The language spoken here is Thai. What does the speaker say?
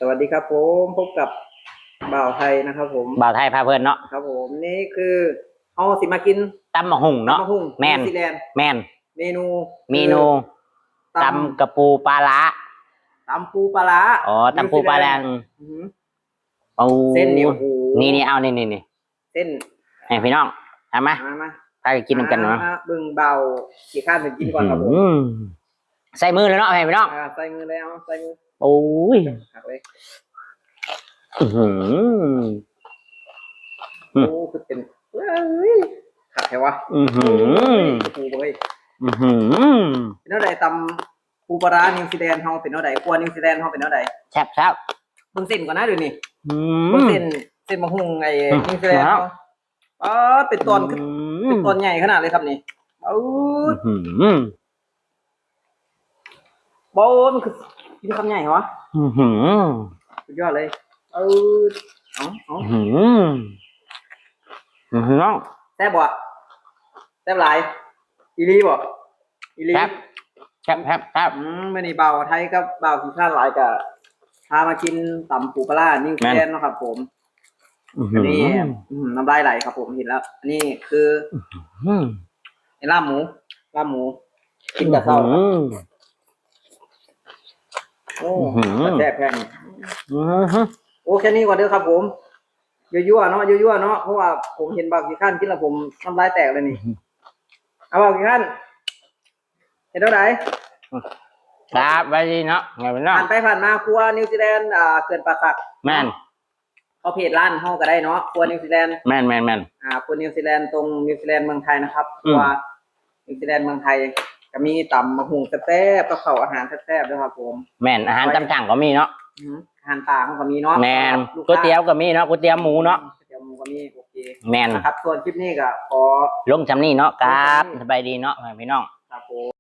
สวัสดีครับผมพบกับบ่าวไทยนะครับผมบ่าวไทยพาเพื่อนเนาะครับผมนี่คือเอาสิมากินตำมะฮุ่งเนาะตำมะฮุ่งแมนนิวซีแลนด์แมนเมนูเมนูตตำกระปูปลาละตำปูปลาร้าอ๋อตำปูปลาละโอ้เส้นเหนียวโอ้โหนี่เอานี่เส้นให้พี่น้องทำไหมมาพากินกันเนาะบึงเบาขี่ข้ามไปกินก่อนครับผมใส่มือเลยเนาะให้พี่น้องใส่มือแล้วใส่มือโอ้ยหักเลยโอ้คือเป็นขัดแค่วะปูเฮ้ยเป็นเท่าไหร่ตำปูปลาร้านิวซีแลนด์เฮาเป็นเท่าไหร่กลัวนิวซีแลนด์เฮาเป็นเท่าไหร่แซ่บเบิ่งเส้นก่อนนะเดี๋ยวนี้เบิ่งเส้นมะฮุ่งไอ้นิวซีแลนด์เฮาเป็นตอนใหญ่ขนาดเลยครับนี่บอมันคือกินคำใหญ่เหรอสุดยอดเลยเอาน้องแซ่บบ่แซ่บหลายอีลีบ่อีลีแซ่บไม่นี่เบาไทยกับเบาขี้ข้านหลายกับพามากินตำปูปลานิวซีแลนด์นะครับผมอันนี้น้ำลายไหลครับผมเห็นแล้วอันนี้คือไอ้ลาบหมูกินกับข้าวโอ้แซ่บแค่นี้โอ้แค่นี้ก่อนเด้อครับผมยั่วๆเนาะเพราะว่าผมเห็นบางกี่ขั้นกินแล้วผมน้ำลายแตกเลยนี่เอาบางกี่ขั้นเห็นเท่าไหร่ครับไปดีเนาะไงเป็นเนาะผ่านไปผ่านมาครัวนิวซีแลนด์เขื่อนป่าสักแม่นเขาเพจร้านเฮาก็ได้เนาะครัวนิวซีแลนด์แม่นครัวนิวซีแลนด์ตรงนิวซีแลนด์เมืองไทยนะครับครัวนิวซีแลนด์เมืองไทยก็มีตำมะฮุ่งแซ่บกับข้าวอาหารแซ่บด้วยครับผมแม่นอาหารตำสั่งก็มีเนาะอาหารต่างก็มีเนาะแม่นก๋วยเตี๋ยวก็มีเนาะก๋วยเตี๋ยวหมูเนาะก๋วยเตี๋ยวหมูก็มีโอเคแม่นครับส่วนคลิปนี้ก็ขอลงจำนี่เนาะครับสบายดีเนาะพี่น้องครับผม